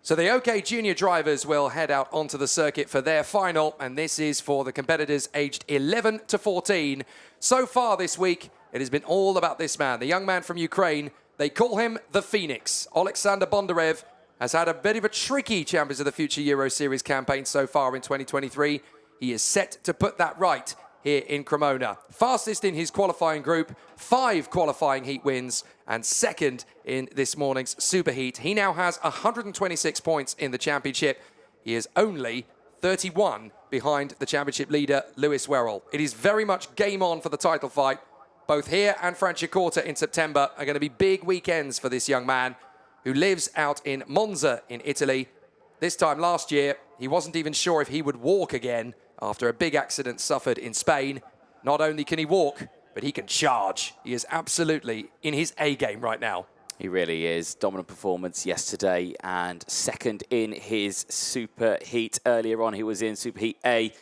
So the OK Junior drivers will head out onto the circuit for their final, and this is for the competitors aged 11 to 14. So far this week, it has been all about this man, the young man from Ukraine. They call him the Phoenix. Oleksandr Bondarev has had a bit of a tricky Champions of the Future Euro Series campaign so far in 2023. He is set to put that right here in Cremona. Fastest in his qualifying group, 5 qualifying heat wins, and second in this morning's superheat. He now has 126 points in the championship. He is only 31 behind the championship leader, Lewis Wherrell. It is very much game on for the title fight. Both here and Francorchamps in September are going to be big weekends for this young man who lives out in Monza in Italy. This time last year, he wasn't even sure if he would walk again after a big accident suffered in Spain. Not only can he walk, but he can charge. He is absolutely in his A game right now. He really is. Dominant performance yesterday and second in his super heat. Earlier on, he was in super heat A.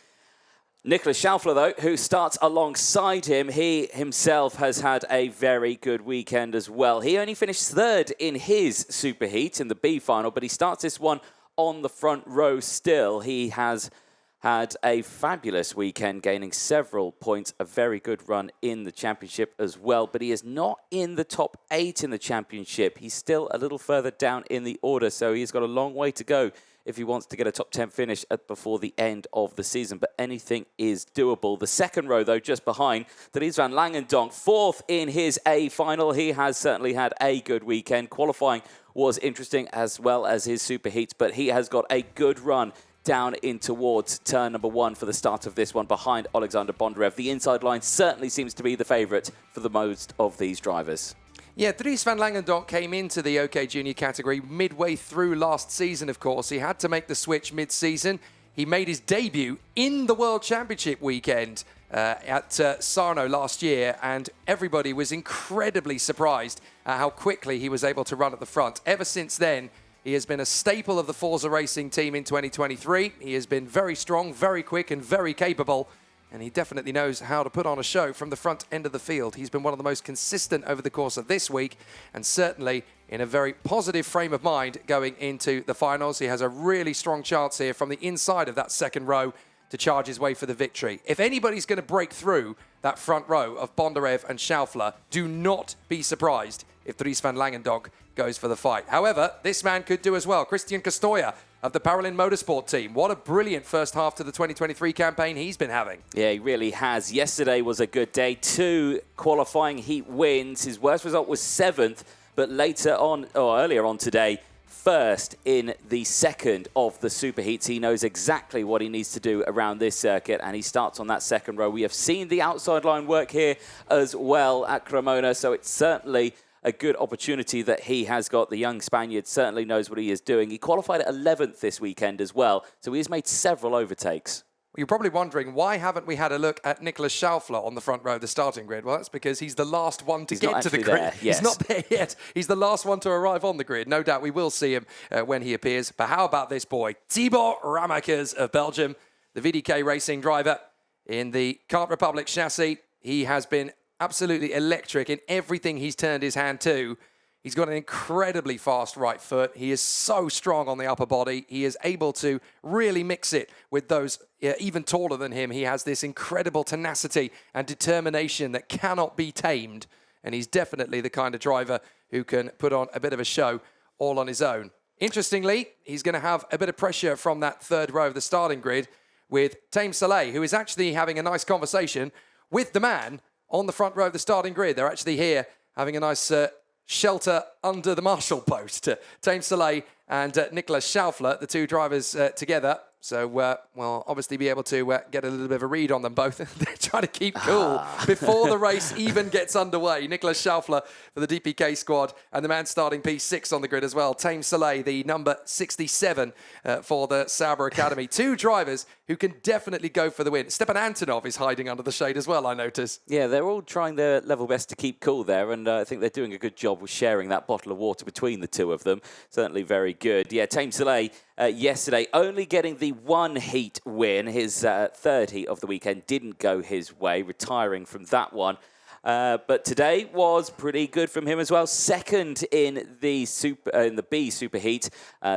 Niklas Schaufler, though, who starts alongside him, he himself has had a very good weekend as well. He only finished third in his super heat in the B final, but he starts this one on the front row still. He has had a fabulous weekend, gaining several points, a very good run in the championship as well, but he is not in the top 8 in the championship. He's still a little further down in the order, so he's got a long way to go if he wants to get a top 10 finish before the end of the season, but anything is doable. The second row, though, just behind, Dries Van Langendonck, 4th in his A final. He has certainly had a good weekend. Qualifying was interesting as well as his super heats, but he has got a good run down in towards turn number 1 for the start of this one behind Oleksandr Bondarev. The inside line certainly seems to be the favourite for the most of these drivers. Yeah, Dries Van Langendonck came into the OK Junior category midway through last season, of course. He had to make the switch mid-season. He made his debut in the World Championship weekend at Sarno last year, and everybody was incredibly surprised at how quickly he was able to run at the front. Ever since then, he has been a staple of the Forza Racing team in 2023. He has been very strong, very quick, and very capable. And he definitely knows how to put on a show from the front end of the field. He's been one of the most consistent over the course of this week, and certainly in a very positive frame of mind going into the finals. He has a really strong chance here from the inside of that second row to charge his way for the victory. If anybody's going to break through that front row of Bondarev and Schaufler, do not be surprised if Dries Van Langendonck goes for the fight. However, this man could do as well. Christian Costoya of the Paralin Motorsport team. What a brilliant first half to the 2023 campaign he's been having. Yeah, he really has. Yesterday was a good day. 2 qualifying heat wins. His worst result was 7th, but later on, or earlier on today, first in the second of the super heats. He knows exactly what he needs to do around this circuit, and he starts on that second row. We have seen the outside line work here as well at Cremona, so it's certainly a good opportunity that he has got. The young Spaniard certainly knows what he is doing. He qualified at 11th this weekend as well, so he has made several overtakes. You're probably wondering, why haven't we had a look at Niklas Schaufler on the front row of the starting grid? Well, that's because he's the last one to get to the grid. Yes. He's not there yet. He's the last one to arrive on the grid. No doubt we will see him when he appears. But how about this boy, Thibaut Ramaekers of Belgium, the VDK Racing driver in the Kart Republic chassis. He has been absolutely electric in everything he's turned his hand to. He's got an incredibly fast right foot. He is so strong on the upper body. He is able to really mix it with those even taller than him. He has this incredible tenacity and determination that cannot be tamed. And he's definitely the kind of driver who can put on a bit of a show all on his own. Interestingly, he's going to have a bit of pressure from that third row of the starting grid with Tame Saleh, who is actually having a nice conversation with the man on the front row of the starting grid. They're actually here having a nice shelter under the marshal post. Tame Saleh and Niklas Schaufler, the two drivers together. So we'll obviously be able to get a little bit of a read on them both. They're trying to keep cool before the race even gets underway. Niklas Schaufler for the DPK squad, and the man starting P6 on the grid as well. Tame Saleh, the number 67 for the Sauber Academy. 2 drivers who can definitely go for the win. Stepan Antonov is hiding under the shade as well, I notice. Yeah, they're all trying their level best to keep cool there, and I think they're doing a good job with sharing that bottle of water between the two of them. Certainly very good. Yeah, Tame Saleh yesterday only getting the 1 heat win. His third heat of the weekend didn't go his way, retiring from that one. But today was pretty good from him as well. Second in the B Superheat.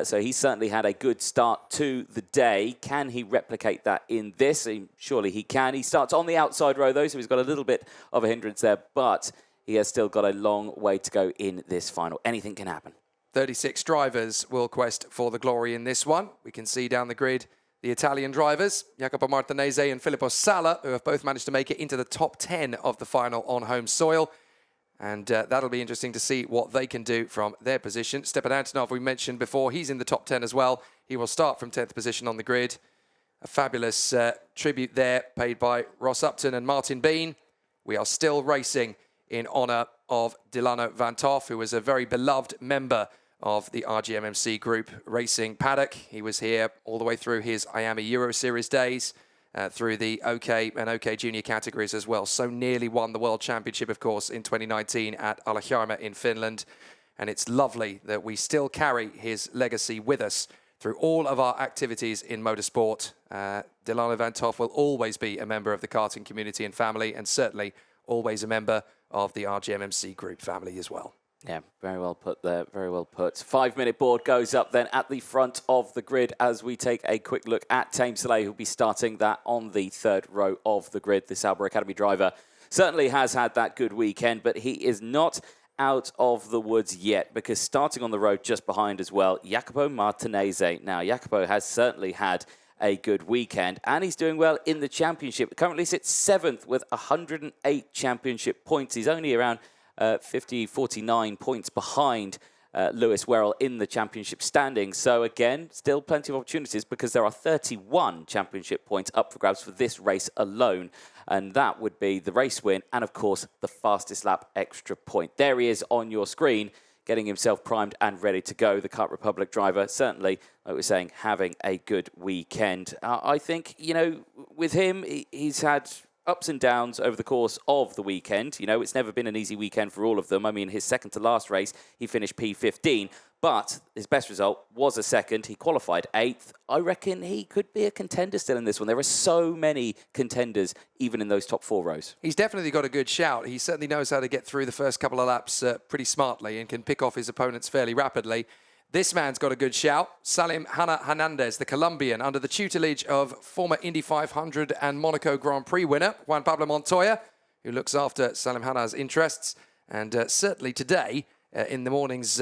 So he certainly had a good start to the day. Can he replicate that in this? Surely he can. He starts on the outside row, though, so he's got a little bit of a hindrance there. But he has still got a long way to go in this final. Anything can happen. 36 drivers will quest for the glory in this one. We can see down the grid the Italian drivers, Iacopo Martinese and Filippo Sala, who have both managed to make it into the top 10 of the final on home soil. And that'll be interesting to see what they can do from their position. Stepan Antonov, we mentioned before, he's in the top 10 as well. He will start from 10th position on the grid. A fabulous tribute there paid by Ross Upton and Martin Bean. We are still racing in honour of Dilano Van't Hoff, who was a very beloved member of the RGMMC Group Racing paddock. He was here all the way through his Miami Euro Series days, through the OK and OK Junior categories as well. So nearly won the World Championship, of course, in 2019 at Alajärvi in Finland. And it's lovely that we still carry his legacy with us through all of our activities in motorsport. Dilano Van't Hoff will always be a member of the karting community and family, and certainly always a member of the RGMMC Group family as well. Yeah, very well put there, very well put. 5-minute board goes up then at the front of the grid as we take a quick look at Tame Soleil, who'll be starting that on the third row of the grid. This Sauber Academy driver certainly has had that good weekend, but he is not out of the woods yet, because starting on the road just behind as well, Iacopo Martinese. Now, Iacopo has certainly had a good weekend, and he's doing well in the championship. Currently sits 7th with 108 championship points. He's only around 49 points behind Lewis Wherrell in the championship standings. So again, still plenty of opportunities, because there are 31 championship points up for grabs for this race alone. And that would be the race win and, of course, the fastest lap extra point. There he is on your screen, getting himself primed and ready to go. The Kart Republic driver, certainly, like we were saying, having a good weekend. I think, you know, with him, he's had ups and downs over the course of the weekend. You know, it's never been an easy weekend for all of them. I mean, his second to last race, he finished P15, but his best result was a second. He qualified 8th. I reckon he could be a contender still in this one. There are so many contenders, even in those top 4 rows. He's definitely got a good shout. He certainly knows how to get through the first couple of laps pretty smartly and can pick off his opponents fairly rapidly. This man's got a good shout. Salim Hernandez, the Colombian, under the tutelage of former Indy 500 and Monaco Grand Prix winner, Juan Pablo Montoya, who looks after Salim Hernandez's interests. And certainly today, in the morning's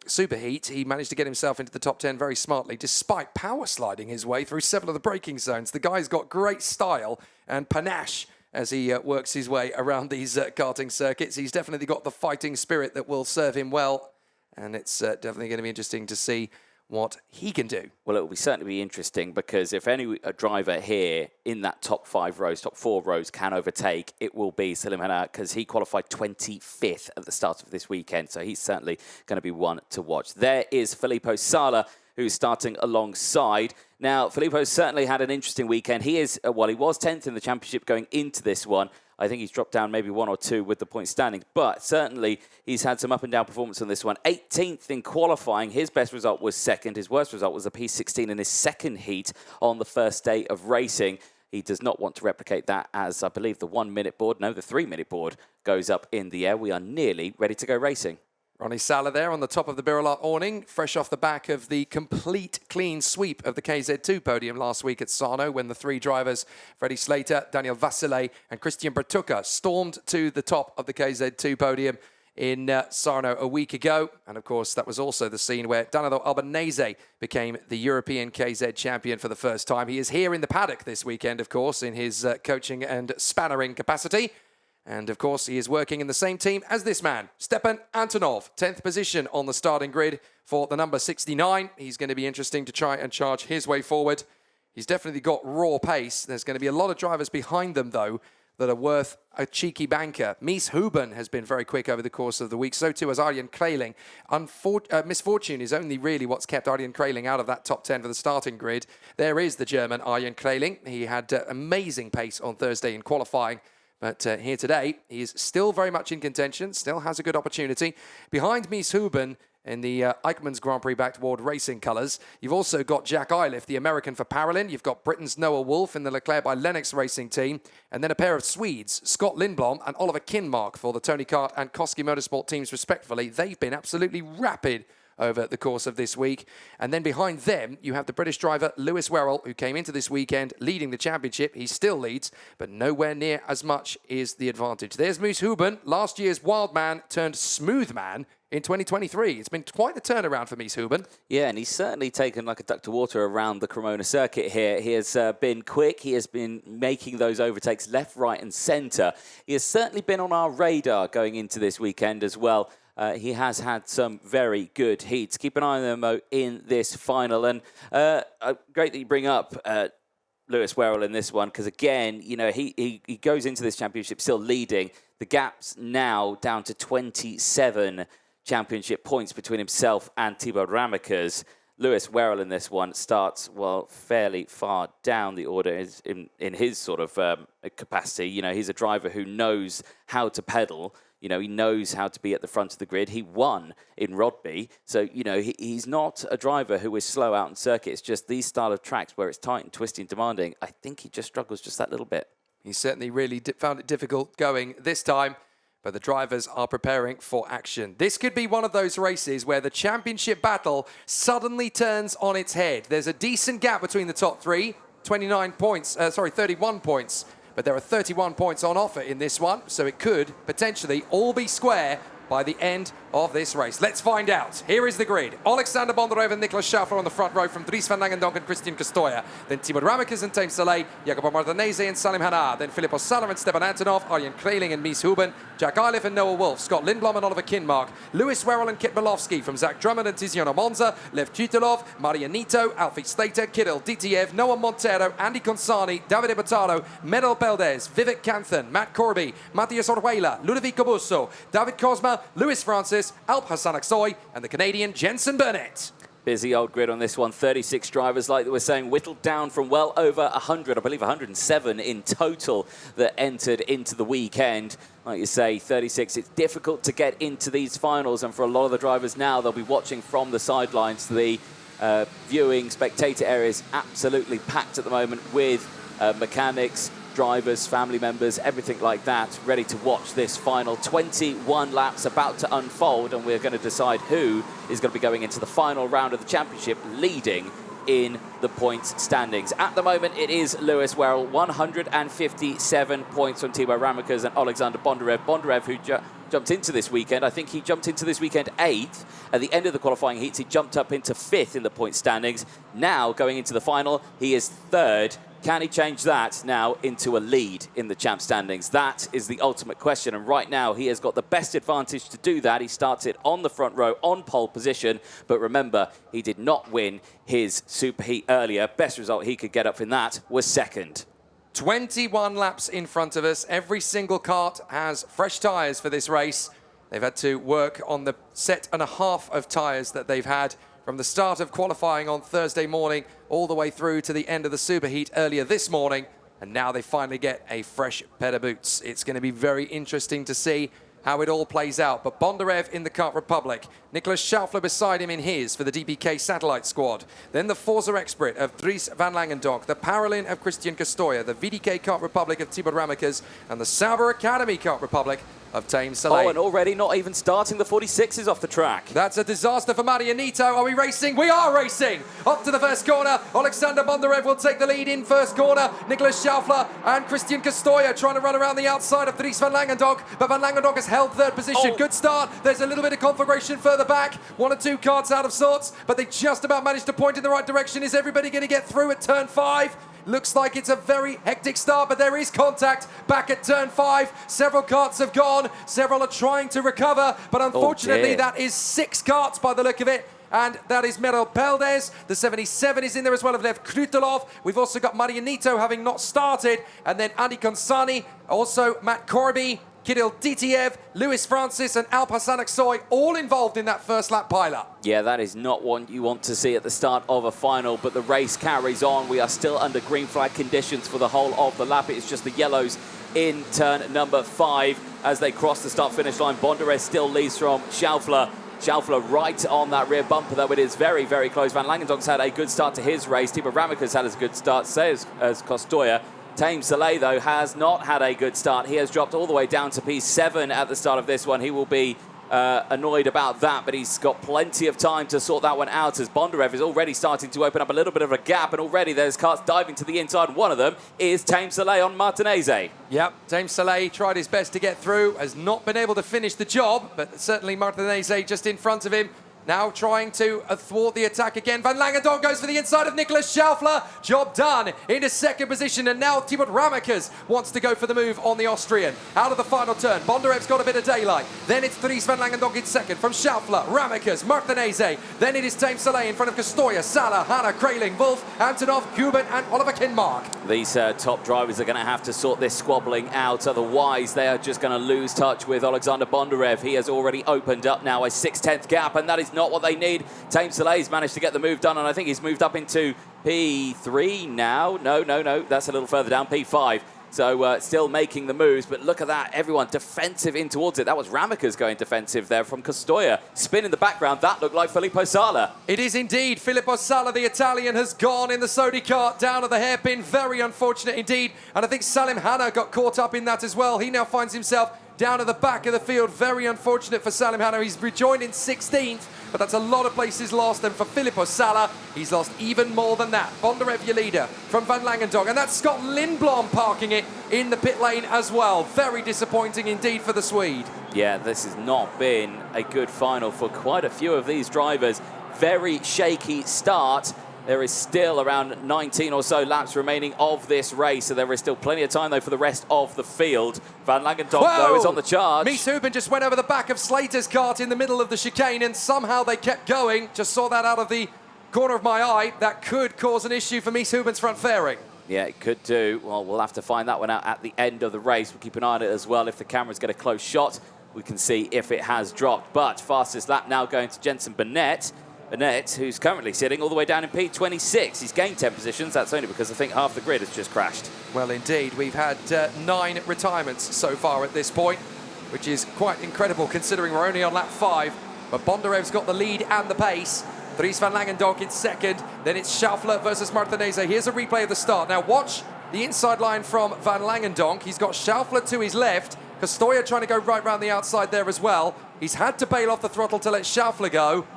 Superheat, he managed to get himself into the top 10 very smartly, despite power sliding his way through several of the braking zones. The guy's got great style and panache as he works his way around these karting circuits. He's definitely got the fighting spirit that will serve him well. And it's definitely going to be interesting to see what he can do. Well, it will certainly be interesting, because if any driver here in that top 5 rows, top 4 rows can overtake, it will be Salim Hernandez, because he qualified 25th at the start of this weekend. So he's certainly going to be one to watch. There is Filippo Sala, who's starting alongside. Now, Filippo's certainly had an interesting weekend. He is, well, he was 10th in the championship going into this one. I think he's dropped down maybe 1 or 2 with the point standings, but certainly he's had some up and down performance on this one. 18th in qualifying. His best result was 2nd. His worst result was a P16 in his second heat on the first day of racing. He does not want to replicate that, as I believe the 1-minute board, no, the 3-minute board goes up in the air. We are nearly ready to go racing. Ronnie Sala there on the top of the Birolart awning, fresh off the back of the complete clean sweep of the KZ2 podium last week at Sarno, when the 3 drivers, Freddie Slater, Daniel Vasile and Christian Bertucca, stormed to the top of the KZ2 podium in Sarno a week ago. And of course, that was also the scene where Danilo Albanese became the European KZ champion for the first time. He is here in the paddock this weekend, of course, in his coaching and spannering capacity. And, of course, he is working in the same team as this man, Stepan Antonov, 10th position on the starting grid for the number 69. He's going to be interesting to try and charge his way forward. He's definitely got raw pace. There's going to be a lot of drivers behind them, though, that are worth a cheeky banker. Mies Huben has been very quick over the course of the week. So too has Arjen Kreiling. Misfortune is only really what's kept Arjen Kreiling out of that top 10 for the starting grid. There is the German Arjen Kreiling. He had amazing pace on Thursday in qualifying. But here today, he is still very much in contention, still has a good opportunity. Behind Mies Huben, in the Eichmann's Grand Prix back toward racing colours. You've also got Jack Iliff, the American for Parolin. You've got Britain's Noah Wolff in the Leclerc by Lennox Racing team. And then a pair of Swedes, Scott Lindblom and Oliver Kinmark for the Tony Kart and Koski Motorsport teams respectively. They've been absolutely rapid over the course of this week. And then behind them, you have the British driver Lewis Wherrell, who came into this weekend leading the championship. He still leads, but nowhere near as much is the advantage. There's Moose Huben, last year's wild man turned smooth man in 2023. It's been quite the turnaround for Mies Huben. Yeah, and he's certainly taken like a duck to water around the Cremona circuit here. He has been quick. He has been making those overtakes left, right and centre. He has certainly been on our radar going into this weekend as well. He has had some very good heats. Keep an eye on them, Mo, in this final. And great that you bring up Lewis Wherrell in this one, because again, you know, he goes into this championship still leading. The gap's now down to 27 championship points between himself and Thibaut Ramaekers. Lewis Wherrell in this one starts, well, fairly far down the order in his sort of capacity. You know, he's a driver who knows how to pedal. You know, he knows how to be at the front of the grid. He won in Rodby. So, you know, he's not a driver who is slow out in circuit. It's just these style of tracks where it's tight and twisty and demanding. I think he just struggles just that little bit. He certainly really found it difficult going this time, but the drivers are preparing for action. This could be one of those races where the championship battle suddenly turns on its head. There's a decent gap between the top three, 31 points. But there are 31 points on offer in this one, so it could potentially all be square by the end of this race. Let's find out. Here is the grid. Oleksandr Bondarev and Niklas Schaufler on the front row from Dries Van Langendonck and Christian Costoya. Then Thibaut Ramaekers and Tame Saleh, Iacopo Martinese and Salim Hanna. Then Filip Osala and Stepan Antonov, Arjen Kreling and Mies Huben, Jack Iliff and Noah Wolff, Scott Lindblom and Oliver Kinmark, Lewis Wherrell and Kit Malowski from Zach Drummond and Tiziano Monza, Lev Kutilov, Marianito, Alfie Slater, Kirill Ditiev, Noah Montero, Andy Consani, Davide Bottaro, Medal Beldes, Vivek Canthan, Matt Corby, Matthias Orjuela, Ludovico Busso, David Cosma, Lewis Francis, Alp Hassan Aksoy, and the Canadian Jensen Burnett. Busy old grid on this one. 36 drivers, like we're saying, whittled down from well over 100, I believe 107 in total that entered into the weekend. Like you say, 36. It's difficult to get into these finals, and for a lot of the drivers now, they'll be watching from the sidelines. The viewing spectator area is absolutely packed at the moment with mechanics, drivers, family members, everything like that, ready to watch this final. 21 laps about to unfold, and we're going to decide who is going to be going into the final round of the championship, leading in the points standings. At the moment, it is Lewis Wherrell, 157 points from Thibaut Ramaekers and Oleksandr Bondarev. Bondarev, who jumped into this weekend, I think he jumped into this weekend 8th. At the end of the qualifying heats, he jumped up into 5th in the point standings. Now, going into the final, he is 3rd. Can he change that now into a lead in the champ standings? That is the ultimate question. And right now, he has got the best advantage to do that. He starts it on the front row, on pole position. But remember, he did not win his superheat earlier. Best result he could get up in that was 2nd. 21 laps in front of us. Every single kart has fresh tyres for this race. They've had to work on the set and a half of tyres that they've had from the start of qualifying on Thursday morning all the way through to the end of the superheat earlier this morning. And now they finally get a fresh pair of boots. It's going to be very interesting to see how it all plays out. But Bondarev in the Kart Republic, Niklas Schaufler beside him in his for the DPK satellite squad. Then the Forza Expert of Dries Van Langendonck, the Parolin of Christian Costoya, the VDK Kart Republic of Thibaut Ramaekers, and the Sauber Academy Kart Republic of Tame Saleh. Oh, and already not even starting the 46s off the track. That's a disaster for Marianito. Are we racing? We are racing! Up to the first corner. Oleksandr Bondarev will take the lead in first corner. Niklas Schaufler and Christian Costoya trying to run around the outside of Dries Van Langendonck, but Van Langendonck has held 3rd position. Oh. Good start. There's a little bit of conflagration further back. 1 or 2 karts out of sorts, but they just about managed to point in the right direction. Is everybody going to get through at turn 5? Looks like it's a very hectic start, but there is contact back at turn 5. Several karts have gone. Several are trying to recover, but unfortunately that is 6 karts by the look of it. And that is Medal Beldes. The 77 is in there as well of Lev Kutilov. We've also got Marianito having not started. And then Andy Consani, also Matt Corby, Kirill Ditiev, Lewis Francis and Alp Hassan Aksoy all involved in that first lap pileup. Yeah, that is not what you want to see at the start of a final, but the race carries on. We are still under green flag conditions for the whole of the lap. It's just the yellows in turn number 5 as they cross the start-finish line. Bondarev still leads from Schaufler. Schaufler right on that rear bumper, though it is very, very close. Van Langendonck's had a good start to his race. Thibaut Ramaekers had a good start, so as Costoya. Tame Soleil, though, has not had a good start. He has dropped all the way down to P7 at the start of this one. He will be annoyed about that, but he's got plenty of time to sort that one out, as Bondarev is already starting to open up a little bit of a gap, and already there's cars diving to the inside, and one of them is Tame Soleil on Martinese. Yep, Tame Soleil tried his best to get through, has not been able to finish the job, but certainly Martinese just in front of him. Now trying to thwart the attack again. Van Langendonck goes for the inside of Niklas Schaufler. Job done into second position. And now Thibaut Ramaekers wants to go for the move on the Austrian. Out of the final turn. Bondarev's got a bit of daylight. Then it's Dries Van Langendonck in second. From Schaufler, Ramaekers, Martinese. Then it is Tame Soleil in front of Costoya, Salah, Hanna, Kraling, Wolf, Antonov, Huben and Oliver Kinmark. These top drivers are going to have to sort this squabbling out. Otherwise, they are just going to lose touch with Oleksandr Bondarev. He has already opened up now a 6/10 gap, and that is not what they need. Tame Soleil's managed to get the move done, and I think he's moved up into P3 now. No, that's a little further down, P5. So still making the moves, but look at that. Everyone defensive in towards it. That was Ramaekers going defensive there from Costoya. Spin in the background. That looked like Filippo Sala. It is indeed. Filippo Sala, the Italian, has gone in the Sodi kart down at the hairpin. Very unfortunate indeed. And I think Salim Hanna got caught up in that as well. He now finds himself down at the back of the field. Very unfortunate for Salim Hanna. He's rejoined in 16th, but that's a lot of places lost. And for Filippo Sala, he's lost even more than that. Bondarev, your leader, from Van Langendonck. And that's Scott Lindblom parking it in the pit lane as well. Very disappointing indeed for the Swede. Yeah, this has not been a good final for quite a few of these drivers. Very shaky start. There is still around 19 or so laps remaining of this race, so there is still plenty of time, though, for the rest of the field. Van Langendonck, though, is on the charge. Mies Huben just went over the back of Slater's kart in the middle of the chicane, and somehow they kept going. Just saw that out of the corner of my eye. That could cause an issue for Mies Huben's front fairing. Yeah, it could do. Well, we'll have to find that one out at the end of the race. We'll keep an eye on it as well. If the cameras get a close shot, we can see if it has dropped. But fastest lap now going to Jensen Burnett. Burnett, who's currently sitting all the way down in P26. He's gained 10 positions. That's only because I think half the grid has just crashed. Well, indeed. We've had 9 retirements so far at this point, which is quite incredible considering we're only on lap 5. But Bondarev's got the lead and the pace. Dries Van Langendonck in second. Then it's Schaufler versus Martinese. Here's a replay of the start. Now watch the inside line from Van Langendonck. He's got Schaufler to his left. Costoya trying to go right round the outside there as well. He's had to bail off the throttle to let Schaufler go.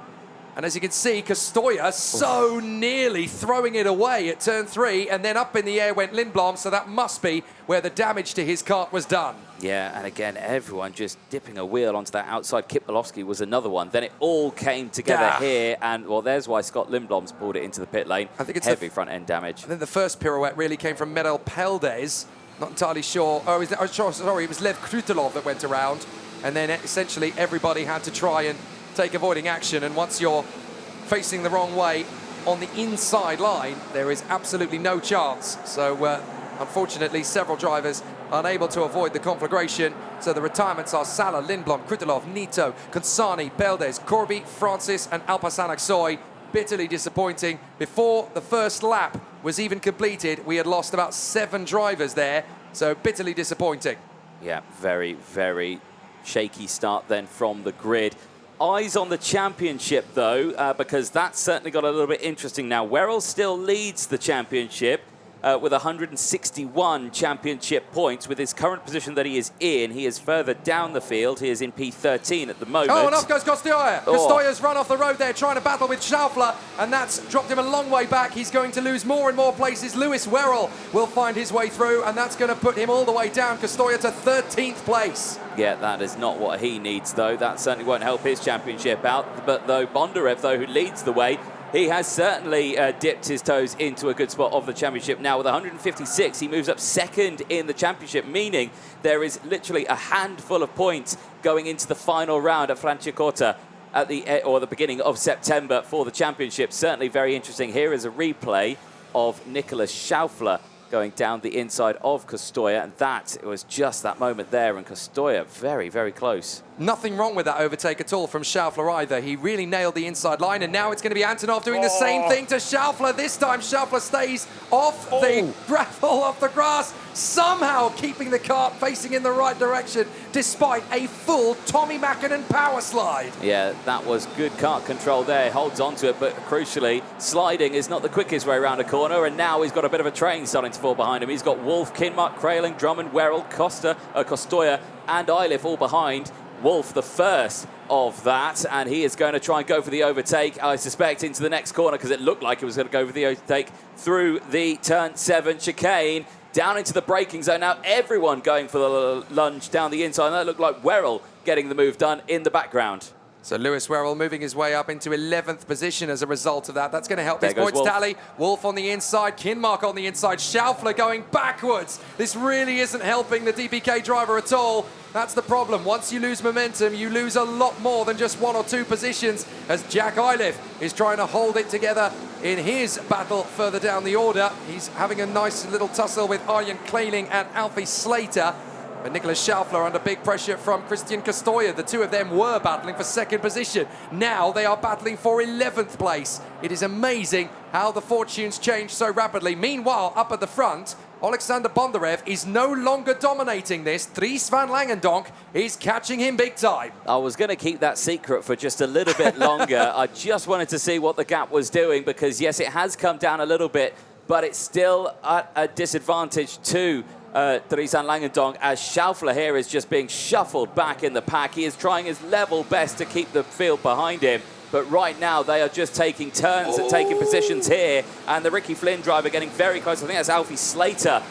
And as you can see, Costoya so nearly throwing it away at turn 3, and then up in the air went Lindblom, so that must be where the damage to his kart was done. Yeah, and again, everyone just dipping a wheel onto that outside. Kip Bolowski was another one. Then it all came together here, and, well, there's why Scott Lindblom's pulled it into the pit lane. I think it's heavy front-end damage. I think the first pirouette really came from Merel Peldes. Not entirely sure. Oh, sorry, it was Lev Krutelov that went around, and then essentially everybody had to try and take avoiding action, and once you're facing the wrong way on the inside line, there is absolutely no chance. So unfortunately, several drivers unable to avoid the conflagration. So the retirements are Sala, Lindblom, Krutelov, Nito, Consani, Beldes, Corby, Francis and Alpasan-Aksoy. Bitterly disappointing. Before the first lap was even completed, we had lost about 7 drivers there. So bitterly disappointing. Yeah, very, very shaky start then from the grid. Eyes on the championship, though, because that's certainly got a little bit interesting now. Wherrell still leads the championship with 161 championship points. With his current position that he is in, he is further down the field. He is in P13 at the moment. Oh, and off goes Costoya. Costoya's run off the road there, trying to battle with Schaufler, and that's dropped him a long way back. He's going to lose more and more places. Lewis Wherrell will find his way through, and that's going to put him all the way down. Costoya to 13th place. Yeah, that is not what he needs, though. That certainly won't help his championship out. But though Bondarev, though, who leads the way, he has certainly dipped his toes into a good spot of the championship. Now, with 156, he moves up second in the championship, meaning there is literally a handful of points going into the final round at Francorchamps at the beginning of September for the championship. Certainly very interesting. Here is a replay of Niklas Schaufler going down the inside of Costoya, and that was just that moment there, and Costoya very, very close. Nothing wrong with that overtake at all from Schaufler either. He really nailed the inside line, and now it's going to be Antonov doing the same thing to Schaufler. This time Schaufler stays off the gravel, off the grass, somehow keeping the kart facing in the right direction despite a full Tommy Mäkinen power slide. Yeah, that was good kart control there. Holds onto it, but crucially, sliding is not the quickest way around a corner, and now he's got a bit of a train starting to fall behind him. He's got Wolf, Kinmark, Kraling, Drummond, Wherrell, Costoya, and Eilif all behind. Wolf, the first of that, and he is going to try and go for the overtake, I suspect, into the next corner, because it looked like it was going to go for the overtake through the turn 7 chicane, down into the braking zone. Now everyone going for the lunge down the inside, and that looked like Wherrell getting the move done in the background. So Lewis Wherrell moving his way up into 11th position as a result of that. That's going to help There his goes points Wolf. tally. Wolf on the inside, Kinmark on the inside, Schaufler going backwards. This really isn't helping the DPK driver at all. That's the problem. Once you lose momentum, you lose a lot more than just 1 or 2 positions, as Jack Eilif is trying to hold it together in his battle further down the order. He's having a nice little tussle with Arjen Kraling and Alfie Slater. But Niklas Schaufler under big pressure from Christian Costoya. The two of them were battling for 2nd position. Now they are battling for 11th place. It is amazing how the fortunes change so rapidly. Meanwhile, up at the front, Oleksandr Bondarev is no longer dominating this. Dries Van Langendonck is catching him big time. I was going to keep that secret for just a little bit longer. I just wanted to see what the gap was doing, because yes, it has come down a little bit, but it's still at a disadvantage to Dries Van Langendonck, as Schaufler here is just being shuffled back in the pack. He is trying his level best to keep the field behind him, but right now they are just taking turns at taking positions here, and the Ricky Flynn driver getting very close. I think that's Alfie Slater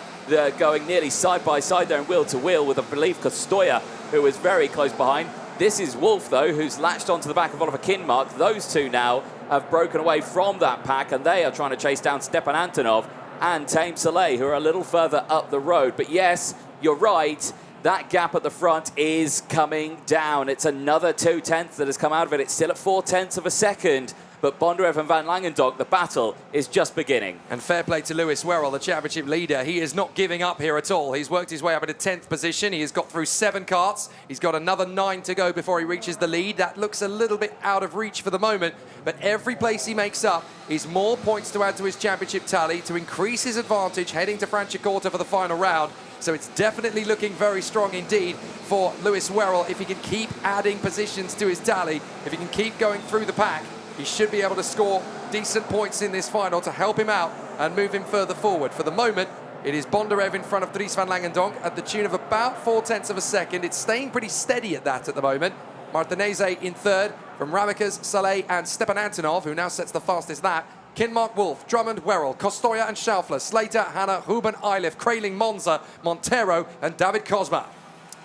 going nearly side by side there and wheel to wheel with, I believe, Costoya, who is very close behind. This is Wolf, though, who's latched onto the back of Oliver Kinmark. Those two now have broken away from that pack, and they are trying to chase down Stepan Antonov and Tame Soleil, who are a little further up the road. But yes, you're right, that gap at the front is coming down. It's another 2/10 that has come out of it. It's still at 4/10 of a second, but Bondarev and Van Langendonck, the battle is just beginning. And fair play to Lewis Wherrell, the championship leader. He is not giving up here at all. He's worked his way up into 10th position. He has got through 7 karts. He's got another 9 to go before he reaches the lead. That looks a little bit out of reach for the moment, but every place he makes up is more points to add to his championship tally to increase his advantage heading to Francorchamps for the final round. So it's definitely looking very strong indeed for Lewis Wherrell. If he can keep adding positions to his tally, if he can keep going through the pack, he should be able to score decent points in this final to help him out and move him further forward. For the moment, it is Bondarev in front of Dries Van Langendonck at the tune of about 4/10 of a second. It's staying pretty steady at that at the moment. Martinese in 3rd from Ramaekers, Soleil and Stepan Antonov, who now sets the fastest lap. Kinmark, Wolf, Drummond, Wherrell, Costoya and Schaufler, Slater, Hanna, Ruben, Eilif, Kraling, Monza, Montero and David Kozma.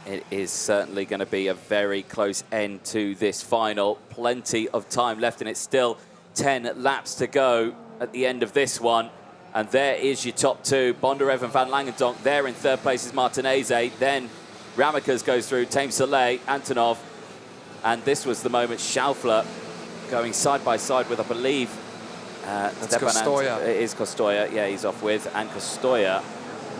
It is certainly going to be a very close end to this final. Plenty of time left, and it's still 10 laps to go at the end of this one. And there is your top 2, Bondarev and Van Langendonck. There in 3rd place is Martinese. Then Ramaekers goes through, Tame Soleil, Antonov. And this was the moment Schaufler going side by side with, I believe, That's Costoya. It is Costoya, yeah, he's off with. And Costoya,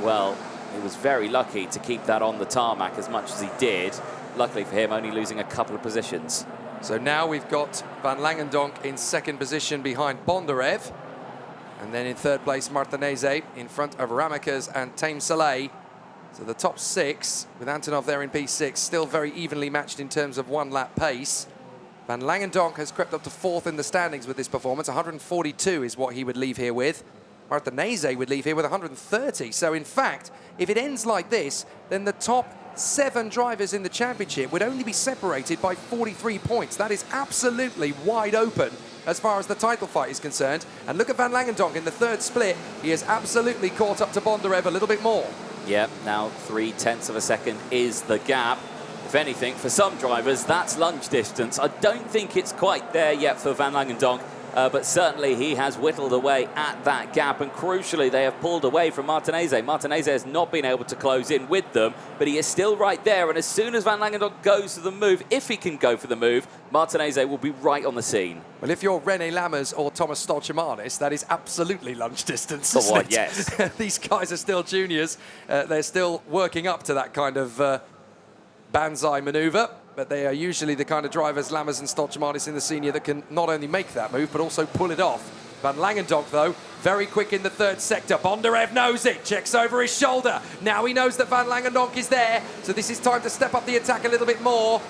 well, he was very lucky to keep that on the tarmac as much as he did. Luckily for him, only losing a couple of positions. So now we've got Van Langendonck in 2nd position behind Bondarev. And then in 3rd place, Martinese in front of Ramaekers and Tame Soleil. So the top 6, with Antonov there in P6, still very evenly matched in terms of 1-lap pace. Van Langendonck has crept up to 4th in the standings with this performance. 142 is what he would leave here with. Martinese would leave here with 130. So in fact, if it ends like this, then the top 7 drivers in the championship would only be separated by 43 points. That is absolutely wide open as far as the title fight is concerned. And look at Van Langendonck in the 3rd split. He has absolutely caught up to Bondarev a little bit more. Yeah, now 0.3 of a second is the gap. If anything, for some drivers, that's lunge distance. I don't think it's quite there yet for Van Langendonck, but certainly he has whittled away at that gap, and crucially, they have pulled away from Martinese. Martinese has not been able to close in with them, but he is still right there, and as soon as Van Langendonck goes for the move, if he can go for the move, Martinese will be right on the scene. Well, if you're René Lammers or Thomas Stolchemanis, that is absolutely lunge distance. For what, yes. These guys are still juniors. They're still working up to that kind of banzai manoeuvre. but they are usually the kind of drivers, Lammers and Stoltemanis in the senior, that can not only make that move, but also pull it off. Van Langendonck, though, very quick in the third sector. Bondarev knows it, checks over his shoulder. Now he knows that Van Langendonck is there, so this is time to step up the attack a little bit more.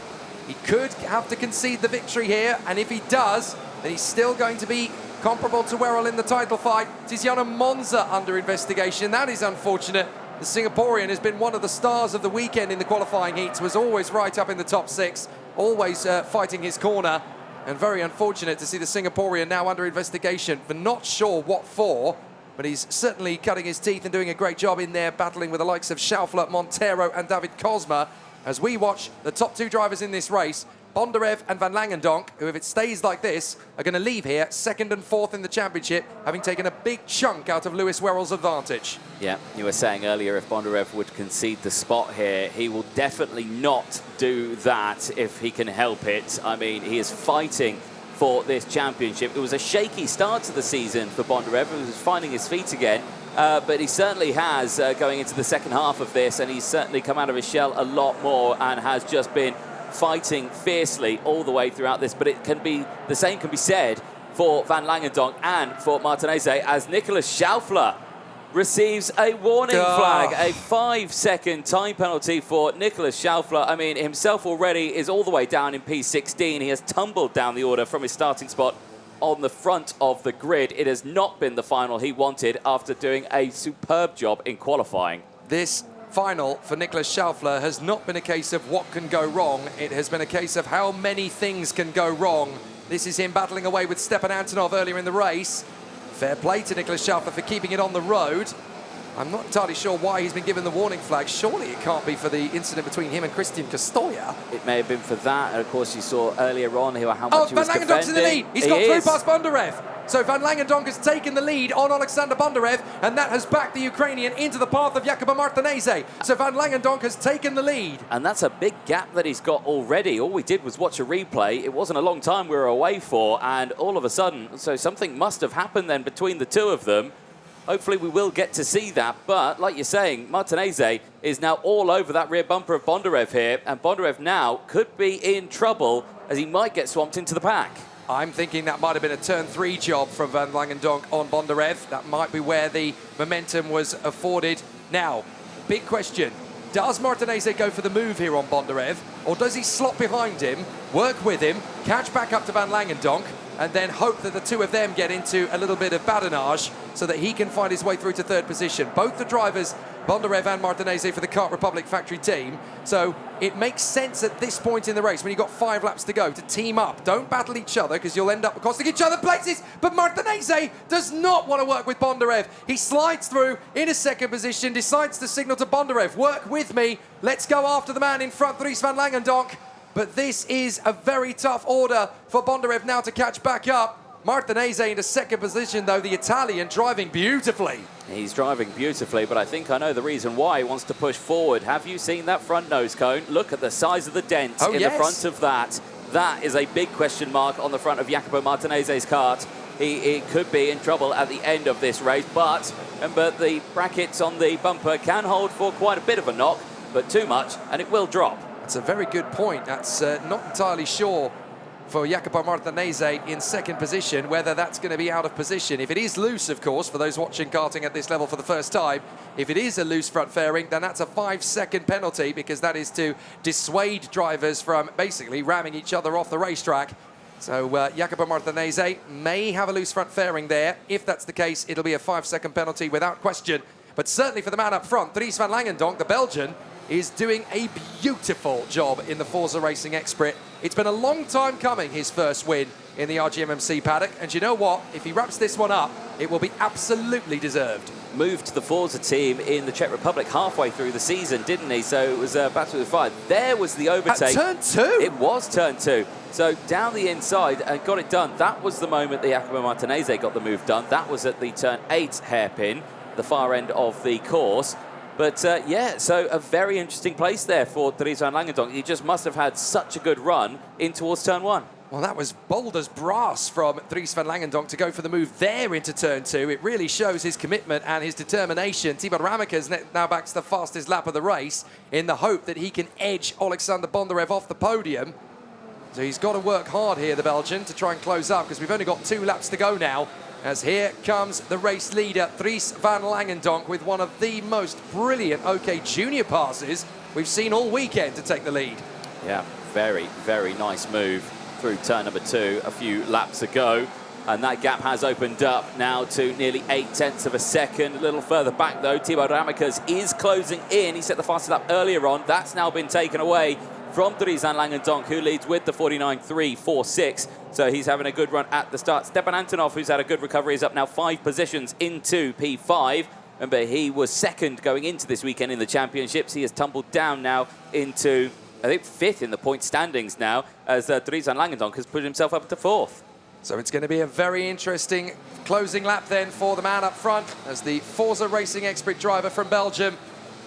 He could have to concede the victory here, and if he does, then he's still going to be comparable to Wherrell in the title fight. Tiziano Monza under investigation. That is unfortunate. The Singaporean has been one of the stars of the weekend in the qualifying heats, was always right up in the top 6, always fighting his corner. And very unfortunate to see the Singaporean now under investigation for not sure what for, but he's certainly cutting his teeth and doing a great job in there, battling with the likes of Schaufler, Montero and David Cosma. As we watch the top 2 drivers in this race, Bondarev and Van Langendonck, who, if it stays like this, are going to leave here 2nd and 4th in the championship, having taken a big chunk out of Lewis Wherrell's advantage. Yeah, you were saying earlier if Bondarev would concede the spot here, he will definitely not do that if he can help it. I mean, he is fighting for this championship. It was a shaky start to the season for Bondarev. He was finding his feet again. But he certainly has going into the second half of this, and he's certainly come out of his shell a lot more and has just been fighting fiercely all the way throughout this. But it can be the same can be said for Van Langendonck and for Martinese, as Niklas Schaufler receives a warning flag, a 5-second time penalty for Niklas Schaufler. I mean, himself already is all the way down in P16. He has tumbled down the order from his starting spot on the front of the grid. It has not been the final he wanted after doing a superb job in qualifying. This final for Niklas Schaufler has not been a case of what can go wrong. It has been a case of how many things can go wrong. This is him battling away with Stepan Antonov earlier in the race. Fair play to Niklas Schaufler for keeping it on the road. I'm not entirely sure why he's been given the warning flag. Surely it can't be for the incident between him and Christian Costoya. It may have been for that. And of course, you saw earlier on how much he was defending. Van Langendonck's in the lead. He's got through past Bondarev. So Van Langendonck has taken the lead on Oleksandr Bondarev, and that has backed the Ukrainian into the path of Iacopo Martinese. So Van Langendonck has taken the lead. And that's a big gap that he's got already. All we did was watch a replay. It wasn't a long time we were away for, and all of a sudden, so something must have happened then between the two of them. Hopefully we will get to see that, but like you're saying, Martinese is now all over that rear bumper of Bondarev here, and Bondarev now could be in trouble as he might get swamped into the pack. I'm thinking that might have been a turn 3 job from Van Langendonck on Bondarev. That might be where the momentum was afforded. Now, big question. Does Martinese go for the move here on Bondarev, or does he slot behind him, work with him, catch back up to Van Langendonck, and then hope that the two of them get into a little bit of badinage so that he can find his way through to 3rd position? Both the drivers, Bondarev and Martinese, for the Kart Republic factory team. So it makes sense at this point in the race, when you've got 5 laps to go, to team up. Don't battle each other, because you'll end up costing each other places. But Martinese does not want to work with Bondarev. He slides through in a 2nd position, decides to signal to Bondarev, work with me, let's go after the man in front, Dries Van Langendonck. But this is a very tough order for Bondarev now to catch back up. Martinese into 2nd position, though, the Italian driving beautifully. He's driving beautifully, but I think I know the reason why he wants to push forward. Have you seen that front nose cone? Look at the size of the dent in the front of that. That is a big question mark on the front of Iacopo Martinese's kart. He could be in trouble at the end of this race, but remember, the brackets on the bumper can hold for quite a bit of a knock, but too much, and it will drop. That's a very good point. That's not entirely sure for Iacopo Martinese in 2nd position, whether that's going to be out of position. If it is loose, of course, for those watching karting at this level for the first time, if it is a loose front fairing, then that's a 5-second penalty, because that is to dissuade drivers from basically ramming each other off the racetrack. So Iacopo Martinese may have a loose front fairing there. If that's the case, it'll be a 5-second penalty without question. But certainly for the man up front, Dries Van Langendonck, the Belgian, is doing a beautiful job in the Forza Racing Expert. It's been a long time coming, his first win in the RGMMC paddock, and you know what? If he wraps this one up, it will be absolutely deserved. Moved to the Forza team in the Czech Republic halfway through the season, didn't he? So it was battle with 5. There was the overtake. At turn 2? It was turn 2. So down the inside and got it done. That was the moment the Iacopo Martinese got the move done. That was at the turn 8 hairpin, the far end of the course. But yeah, so a very interesting place there for Dries Van Langendonck. He just must have had such a good run in towards turn 1. Well, that was bold as brass from Dries Van Langendonck to go for the move there into turn 2. It really shows his commitment and his determination. Thibaut Ramaekers now back to the fastest lap of the race in the hope that he can edge Oleksandr Bondarev off the podium. So he's got to work hard here, the Belgian, to try and close up, because we've only got 2 laps to go now. As here comes the race leader, Dries Van Langendonck, with one of the most brilliant OK Junior passes we've seen all weekend to take the lead. Yeah, very, very nice move through turn number 2 a few laps ago. And that gap has opened up now to nearly 0.8 of a second. A little further back, though, Thibaut Ramaekers is closing in. He set the fastest lap earlier on. That's now been taken away from Dries Van Langendonck, who leads with the 49.346. So he's having a good run at the start. Stepan Antonov, who's had a good recovery, is up now 5 positions into P5. Remember, he was second going into this weekend in the championships. He has tumbled down now into, I think, 5th in the point standings now, as Dries Van Langendonck has put himself up to 4th. So it's going to be a very interesting closing lap then for the man up front, as the Forza Racing expert driver from Belgium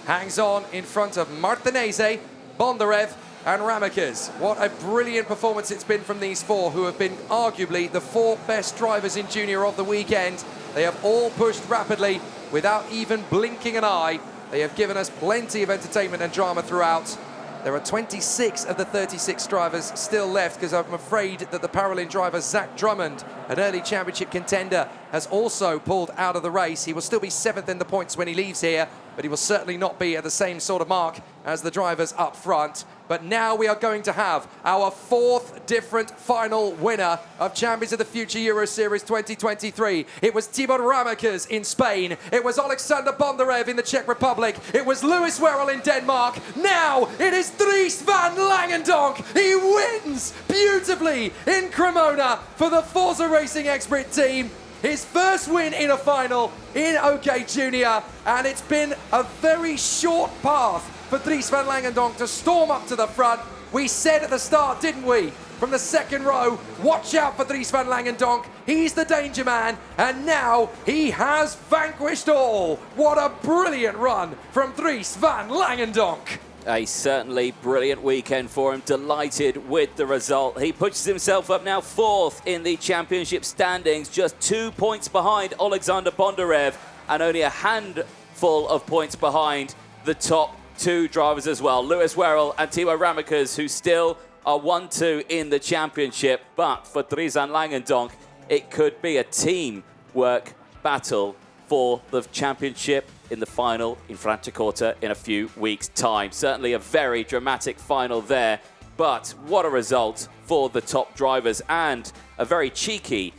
hangs on in front of Martinese, Bondarev and Ramaekers. What a brilliant performance it's been from these 4, who have been arguably the 4 best drivers in Junior of the weekend. They have all pushed rapidly without even blinking an eye. They have given us plenty of entertainment and drama throughout. There are 26 of the 36 drivers still left, because I'm afraid that the Paralympic driver Zach Drummond, an early championship contender, has also pulled out of the race. He will still be 7th in the points when he leaves here, but he will certainly not be at the same sort of mark as the drivers up front. But now we are going to have our 4th different final winner of Champions of the Future Euro Series 2023. It was Thibaut Ramaekers in Spain. It was Oleksandr Bondarev in the Czech Republic. It was Lewis Wherrell in Denmark. Now it is Dries Van Langendonck. He wins beautifully in Cremona for the Forza Racing expert team. His first win in a final in OK Junior, and it's been a very short path for Dries Van Langendonck to storm up to the front. We said at the start, didn't we, from the second row, watch out for Dries Van Langendonck. He's the danger man, and now he has vanquished all. What a brilliant run from Dries Van Langendonck. A certainly brilliant weekend for him. Delighted with the result. He pushes himself up now 4th in the championship standings, just 2 points behind Oleksandr Bondarev, and only a handful of points behind the top 2 drivers as well, Lewis Wherrell and Thibaut Ramaekers, who still are 1-2 in the championship. But for Dries Van Langendonck, it could be a teamwork battle for the championship in the final in Francorchamps in a few weeks' time. Certainly a very dramatic final there, but what a result for the top drivers, and a very cheeky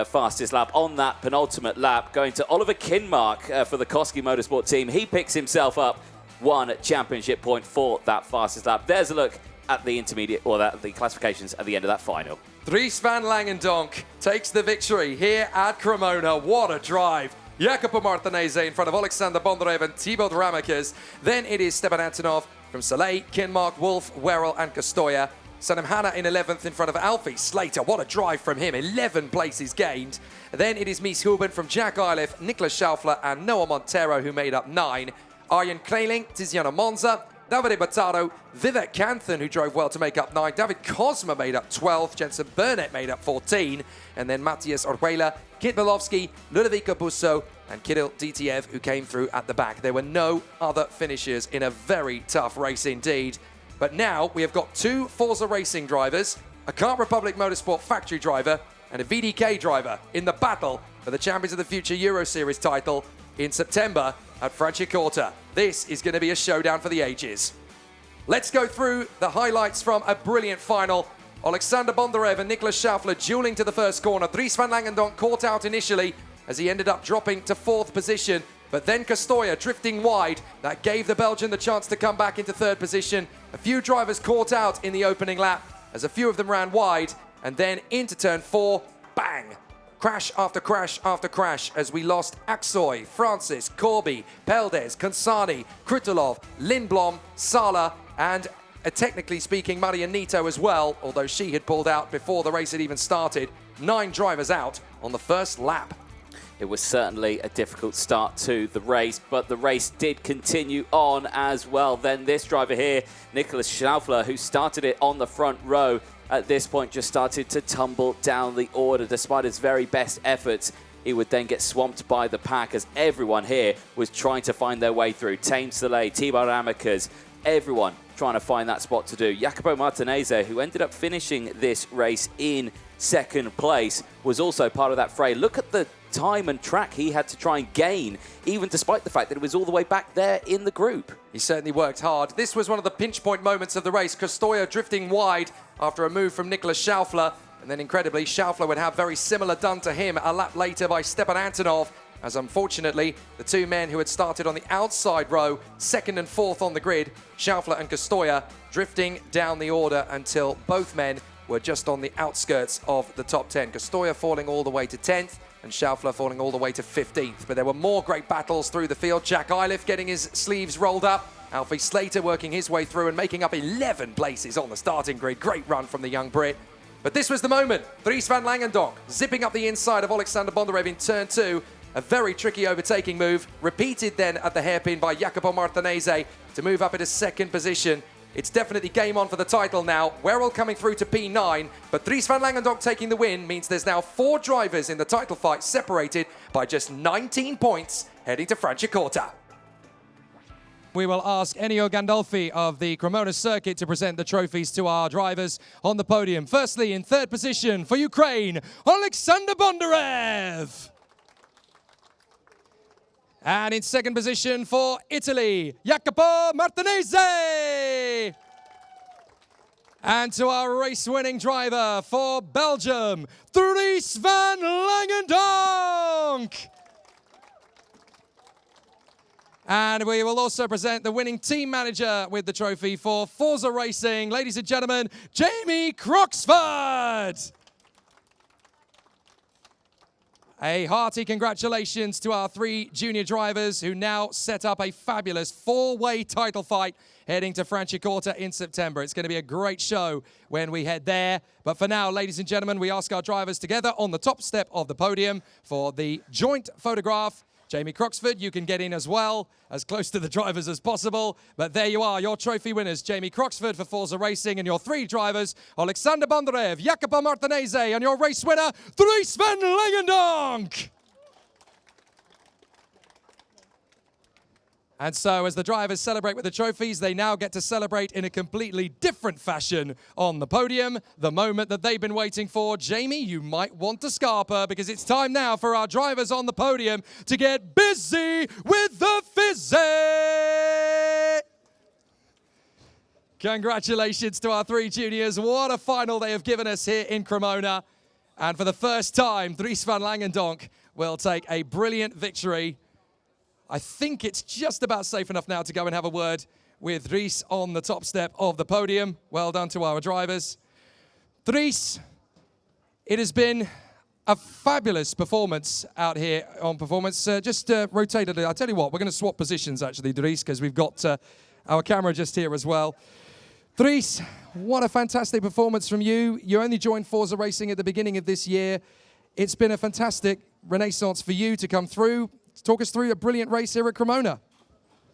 fastest lap on that penultimate lap, going to Oliver Kinmark for the Koski Motorsport team. He picks himself up 1 championship point for that fastest lap. There's a look at the intermediate, or the classifications at the end of that final. Dries Van Langendonck takes the victory here at Cremona. What a drive. Iacopo Martinese in front of Oleksandr Bondarev and Thibaut Ramaekers. Then it is Stepan Antonov from Soleil, Kinmark, Wolf, Wherrell and Costoya. Sanem Hanna in 11th in front of Alfie Slater. What a drive from him. 11 places gained. Then it is Mies Huben from Jack Eilef, Niklas Schaufler and Noah Montero, who made up 9. Arjen Kleiling, Tiziano Monza, Davide Battaro, Vivek Kanthan, who drove well to make up 9. David Kozma made up 12. Jensen Burnett made up 14. And then Matthias Orjuela, Kit Belowski, Ludovico Busso, and Kirill Dtiev, who came through at the back. There were no other finishers in a very tough race indeed. But now we have got 2 Forza Racing drivers, a Kart Republic Motorsport factory driver, and a VDK driver in the battle for the Champions of the Future Euro Series title in September at Francorchamps. This is going to be a showdown for the ages. Let's go through the highlights from a brilliant final. Oleksandr Bondarev and Niklas Schaufler dueling to the first corner. Dries Van Langendonck caught out initially as he ended up dropping to 4th position. But then Costoya drifting wide. That gave the Belgian the chance to come back into 3rd position. A few drivers caught out in the opening lap as a few of them ran wide. And then into turn 4, bang! Crash after crash after crash as we lost Aksoy, Francis, Corby, Peldes, Kansani, Krutulov, Lindblom, Sala, and technically speaking, Marianito as well, although she had pulled out before the race had even started. 9 drivers out on the first lap. It was certainly a difficult start to the race, but the race did continue on as well. Then this driver here, Niklas Schaufler, who started it on the front row, at this point just started to tumble down the order. Despite his very best efforts, he would then get swamped by the pack as everyone here was trying to find their way through. Tame Soleil, Thibaut Ramaekers, everyone trying to find that spot to do. Iacopo Martinese, who ended up finishing this race in second place, was also part of that fray. Look at the time and track he had to try and gain, even despite the fact that it was all the way back there in the group. He certainly worked hard. This was one of the pinch point moments of the race. Costoya drifting wide after a move from Niklas Schaufler. And then incredibly, Schaufler would have very similar done to him a lap later by Stepan Antonov, as unfortunately, the two men who had started on the outside row, second and fourth on the grid, Schaufler and Costoya, drifting down the order until both men were just on the outskirts of the top 10. Costoya falling all the way to 10th and Schaufler falling all the way to 15th. But there were more great battles through the field. Jack Iliff getting his sleeves rolled up. Alfie Slater working his way through and making up 11 places on the starting grid. Great run from the young Brit. But this was the moment. Dries Van Langendonck zipping up the inside of Oleksandr Bondarev in turn 2. A very tricky overtaking move. Repeated then at the hairpin by Iacopo Martinese to move up into second position. It's definitely game on for the title now. Wherrell coming through to P9, but Dries Van Langendonck taking the win means there's now 4 drivers in the title fight separated by just 19 points heading to Francorchamps. We will ask Ennio Gandolfi of the Cremona circuit to present the trophies to our drivers on the podium. Firstly, in third position for Ukraine, Oleksandr Bondarev. And in second position for Italy, Iacopo Martinese. And to our race-winning driver for Belgium, Dries Van Langendonck. And we will also present the winning team manager with the trophy for Forza Racing. Ladies and gentlemen, Jamie Croxford. A hearty congratulations to our 3 junior drivers who now set up a fabulous 4-way title fight heading to Francorchamps in September. It's going to be a great show when we head there. But for now, ladies and gentlemen, we ask our drivers together on the top step of the podium for the joint photograph. Jamie Croxford, you can get in as well, as close to the drivers as possible. But there you are, your trophy winners. Jamie Croxford for Forza Racing, and your 3 drivers, Oleksandr Bondarev, Iacopo Martinese, and your race winner, Dries Van Langendonck. And so as the drivers celebrate with the trophies, they now get to celebrate in a completely different fashion on the podium. The moment that they've been waiting for. Jamie, you might want to scarper because it's time now for our drivers on the podium to get busy with the fizzy. Congratulations to our 3 juniors. What a final they have given us here in Cremona. And for the first time, Dries Van Langendonck will take a brilliant victory. I think it's just about safe enough now to go and have a word with Dries on the top step of the podium. Well done to our drivers. Dries, it has been a fabulous performance out here on Performance. Just rotate it. I'll tell you what, we're going to swap positions actually, Dries, because we've got our camera just here as well. Dries, what a fantastic performance from you. You only joined Forza Racing at the beginning of this year. It's been a fantastic renaissance for you to come through. Talk us through a brilliant race here at Cremona.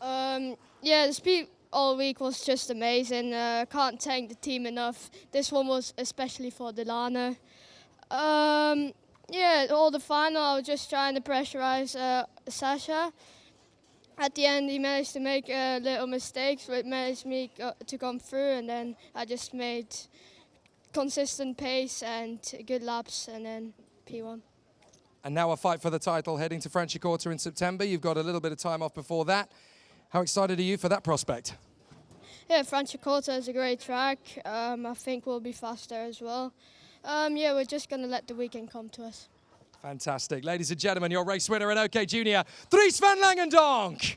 Yeah, the speed all week was just amazing. Can't thank the team enough. This one was especially for Dilano. Yeah, all the final, I was just trying to pressurize Sasha. At the end, he managed to make little mistakes, but managed me to come through, and then I just made consistent pace and good laps, and then P1. And now a fight for the title heading to Francorchamps in September. You've got a little bit of time off before that. How excited are you for that prospect? Yeah, Francorchamps is a great track. I think we'll be faster as well. Yeah, we're just going to let the weekend come to us. Fantastic. Ladies and gentlemen, your race winner in OK Junior, Dries Van Langendonck.